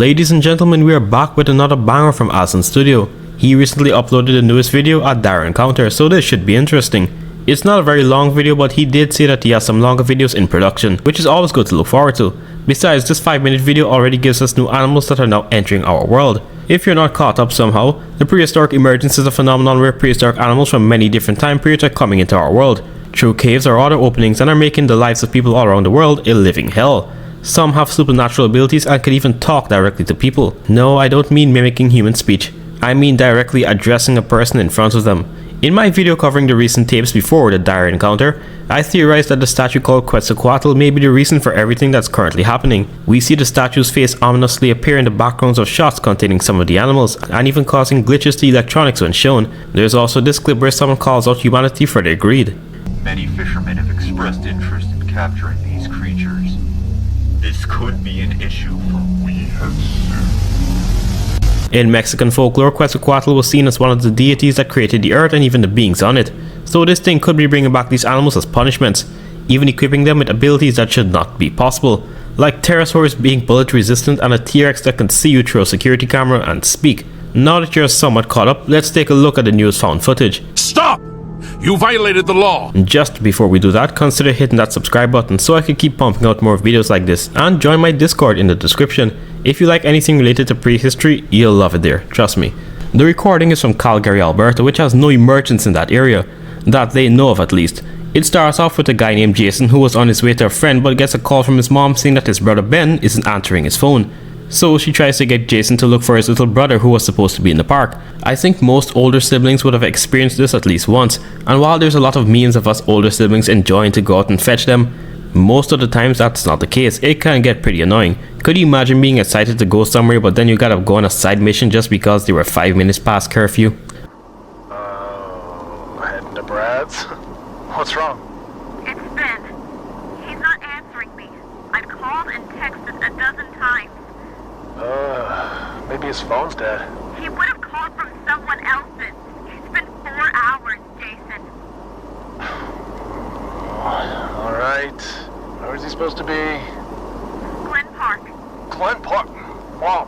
Ladies and gentlemen, we are back with another banger from AZUNStudios. He recently uploaded the newest video, a dire encounter, so this should be interesting. It's not a very long video, but he did say that he has some longer videos in production, which is always good to look forward to. Besides, this 5-minute video already gives us new animals that are now entering our world. If you're not caught up somehow, the Prehistoric Emergence is a phenomenon where prehistoric animals from many different time periods are coming into our world, through caves or other openings, and are making the lives of people all around the world a living hell. Some have supernatural abilities and can even talk directly to people. No, I don't mean mimicking human speech. I mean directly addressing a person in front of them. In my video covering the recent tapes before the dire encounter, I theorized that the statue called Quetzalcoatl may be the reason for everything that's currently happening. We see the statue's face ominously appear in the backgrounds of shots containing some of the animals, and even causing glitches to electronics when shown. There's also this clip where someone calls out humanity for their greed. Many fishermen have expressed interest in capturing these creatures. This could be an issue for we have soon. In Mexican folklore, Quetzalcoatl was seen as one of the deities that created the earth and even the beings on it. So this thing could be bringing back these animals as punishments, even equipping them with abilities that should not be possible, like pterosaurs being bullet resistant and a T-Rex that can see you through a security camera and speak. Now that you're somewhat caught up, let's take a look at the newest found footage. Stop! You violated the law! Just before we do that, consider hitting that subscribe button so I can keep pumping out more videos like this, and join my Discord in the description. If you like anything related to prehistory, you'll love it there, trust me. The recording is from Calgary, Alberta, which has no emergence in that area, that they know of at least. It starts off with a guy named Jason who was on his way to a friend but gets a call from his mom saying that his brother Ben isn't answering his phone. So she tries to get Jason to look for his little brother who was supposed to be in the park. I think most older siblings would have experienced this at least once, and while there's a lot of memes of us older siblings enjoying to go out and fetch them, most of the times that's not the case. It can get pretty annoying. Could you imagine being excited to go somewhere but then you gotta go on a side mission just because they were 5 minutes past curfew? Heading to Brad's? What's wrong? It's Ben. He's not answering me. I've called and texted a dozen times. Maybe his phone's dead. He would have called from someone else's. It's been 4 hours, Jason. Alright. Where is he supposed to be? Glen Park. Glen Park? Mom.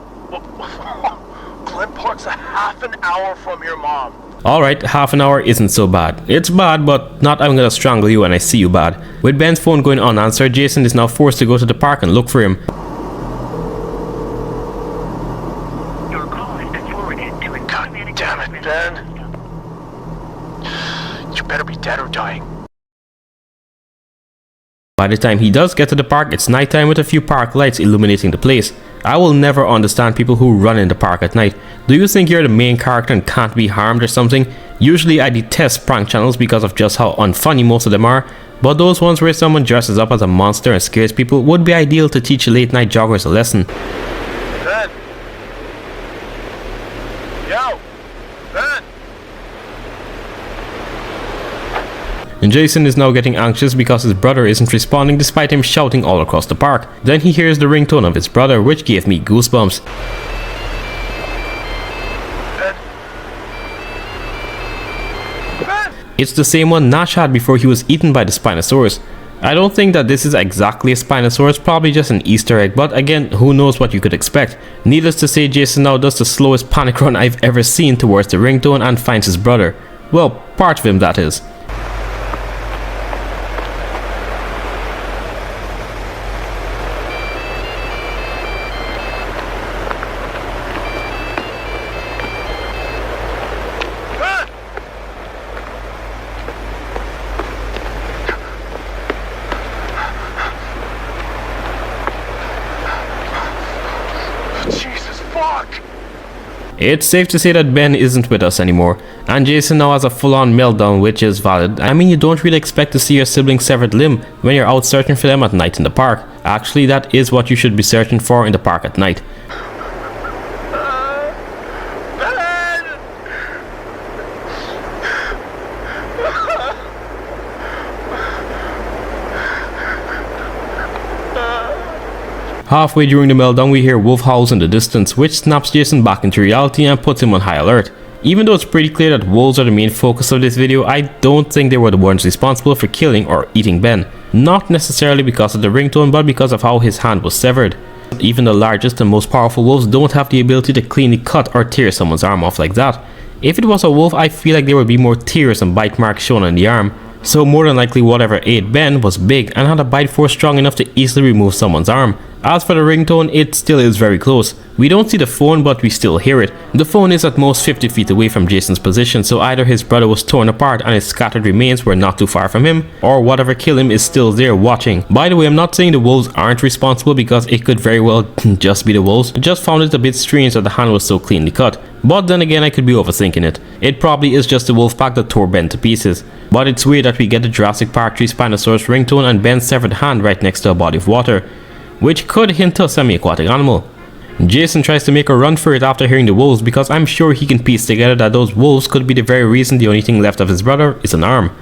Glen Park's a half an hour from your mom. Alright, half an hour isn't so bad. It's bad, but not I'm gonna strangle you when I see you bad. With Ben's phone going unanswered, Jason is now forced to go to the park and look for him. Damn it, Ben. You better be dead or dying. By the time he does get to the park, it's nighttime with a few park lights illuminating the place. I will never understand people who run in the park at night. Do you think you're the main character and can't be harmed or something? Usually I detest prank channels because of just how unfunny most of them are, but those ones where someone dresses up as a monster and scares people would be ideal to teach late night joggers a lesson. Ben! Yo! Ben! And Jason is now getting anxious because his brother isn't responding despite him shouting all across the park. Then he hears the ringtone of his brother, which gave me goosebumps. Ben! Ben! It's the same one Nash had before he was eaten by the Spinosaurus. I don't think that this is exactly a Spinosaurus, probably just an Easter egg, but again, who knows what you could expect. Needless to say, Jason now does the slowest panic run I've ever seen towards the ringtone and finds his brother. Well, part of him that is. Jesus, fuck! It's safe to say that Ben isn't with us anymore, and Jason now has a full-on meltdown, which is valid. I mean, you don't really expect to see your sibling's severed limb when you're out searching for them at night in the park. Actually, that is what you should be searching for in the park at night. Halfway during the meltdown, we hear wolf howls in the distance, which snaps Jason back into reality and puts him on high alert. Even though it's pretty clear that wolves are the main focus of this video, I don't think they were the ones responsible for killing or eating Ben. Not necessarily because of the ringtone, but because of how his hand was severed. Even the largest and most powerful wolves don't have the ability to cleanly cut or tear someone's arm off like that. If it was a wolf, I feel like there would be more tears and bite marks shown on the arm. So more than likely whatever ate Ben was big and had a bite force strong enough to easily remove someone's arm. As for the ringtone, it still is very close. We don't see the phone, but we still hear it. The phone is at most 50 feet away from Jason's position, so either his brother was torn apart and his scattered remains were not too far from him, or whatever killed him is still there watching. By the way, I'm not saying the wolves aren't responsible, because it could very well just be the wolves. I just found it a bit strange that the hand was so cleanly cut. But then again, I could be overthinking it. It probably is just the wolf pack that tore Ben to pieces. But it's weird that we get the Jurassic Park 3 Spinosaurus ringtone and Ben's severed hand right next to a body of water, which could hint to a semi-aquatic animal. Jason tries to make a run for it after hearing the wolves, because I'm sure he can piece together that those wolves could be the very reason the only thing left of his brother is an arm.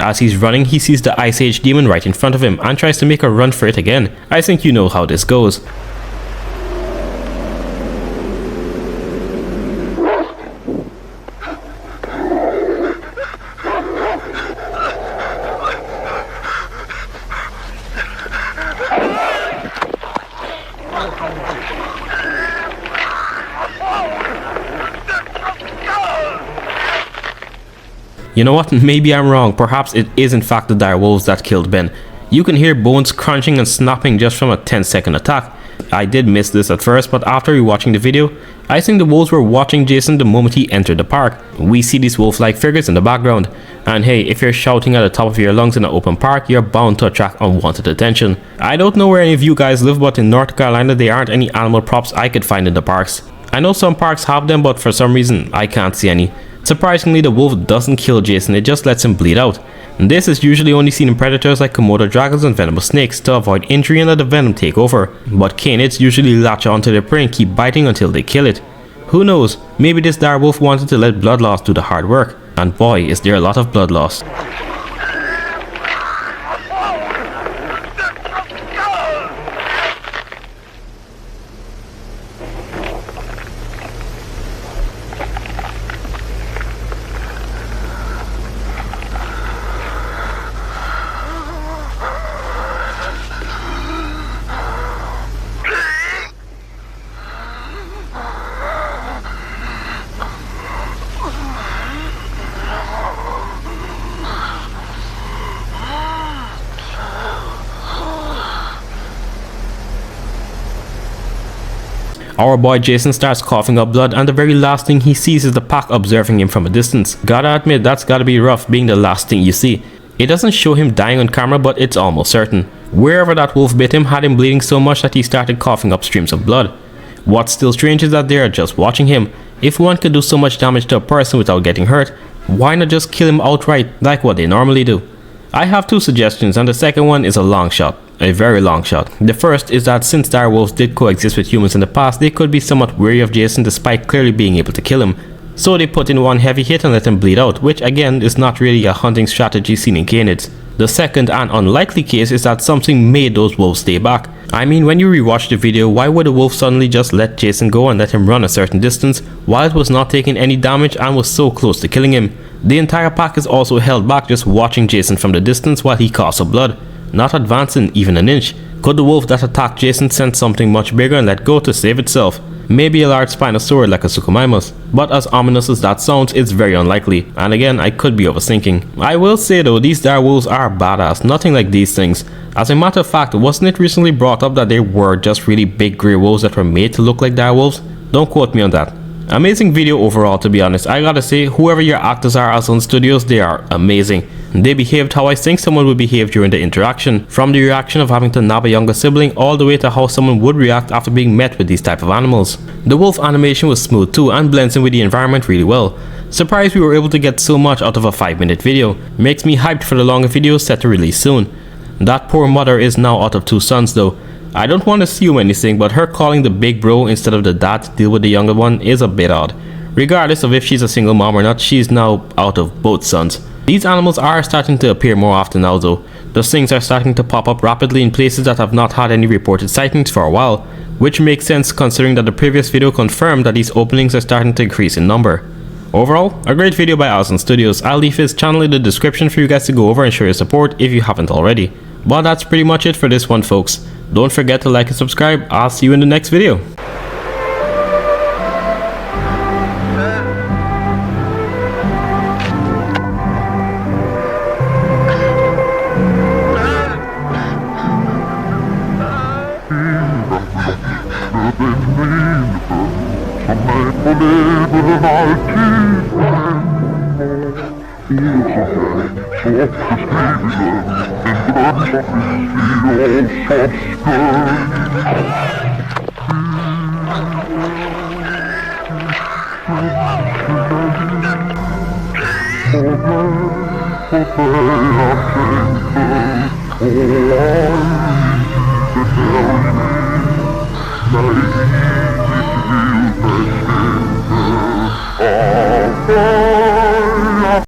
As he's running, he sees the Ice Age demon right in front of him and tries to make a run for it again. I think you know how this goes. You know what, maybe I'm wrong. Perhaps it is in fact the dire wolves that killed Ben. You can hear bones crunching and snapping just from a 10-second attack. I did miss this at first, but after rewatching the video, I think the wolves were watching Jason the moment he entered the park. We see these wolf-like figures in the background. And hey, if you're shouting at the top of your lungs in an open park, you're bound to attract unwanted attention. I don't know where any of you guys live, but in North Carolina there aren't any animal props I could find in the parks. I know some parks have them, but for some reason I can't see any. Surprisingly, the wolf doesn't kill Jason, it just lets him bleed out. And this is usually only seen in predators like Komodo dragons and venomous snakes to avoid injury and let the venom take over. But canids usually latch onto their prey and keep biting until they kill it. Who knows, maybe this dire wolf wanted to let blood loss do the hard work. And boy, is there a lot of blood loss. Our boy Jason starts coughing up blood, and the very last thing he sees is the pack observing him from a distance. Gotta admit, that's gotta be rough being the last thing you see. It doesn't show him dying on camera, but it's almost certain. Wherever that wolf bit him had him bleeding so much that he started coughing up streams of blood. What's still strange is that they are just watching him. If one can do so much damage to a person without getting hurt, why not just kill him outright like what they normally do? I have two suggestions, and the second one is a long shot. A very long shot. The first is that since dire wolves did coexist with humans in the past, they could be somewhat wary of Jason despite clearly being able to kill him. So they put in one heavy hit and let him bleed out, which again is not really a hunting strategy seen in canids. The second and unlikely case is that something made those wolves stay back. I mean, when you rewatch the video, why would a wolf suddenly just let Jason go and let him run a certain distance while it was not taking any damage and was so close to killing him? The entire pack is also held back just watching Jason from the distance while he coughs up blood, not advancing even an inch. Could the wolf that attacked Jason sense something much bigger and let go to save itself? Maybe a large Spinosaurus like a Suchomimus, but as ominous as that sounds, it's very unlikely, and again, I could be overthinking. I will say though, these dire wolves are badass, nothing like these things. As a matter of fact, wasn't it recently brought up that they were just really big grey wolves that were made to look like dire wolves? Don't quote me on that. Amazing video overall, to be honest. I gotta say, whoever your actors are at AZUNStudios, they are amazing. They behaved how I think someone would behave during the interaction, from the reaction of having to nab a younger sibling all the way to how someone would react after being met with these type of animals. The wolf animation was smooth too and blends in with the environment really well. Surprised we were able to get so much out of a 5-minute video. Makes me hyped for the longer videos set to release soon. That poor mother is now out of 2 sons though. I don't want to assume anything, but her calling the big bro instead of the dad to deal with the younger one is a bit odd. Regardless of if she's a single mom or not, she's now out of both sons. These animals are starting to appear more often now though. Those things are starting to pop up rapidly in places that have not had any reported sightings for a while, which makes sense considering that the previous video confirmed that these openings are starting to increase in number. Overall, a great video by AZUNStudios. I'll leave his channel in the description for you guys to go over and show your support if you haven't already. But that's pretty much it for this one, folks. Don't forget to like and subscribe. I'll see you in the next video. Oh,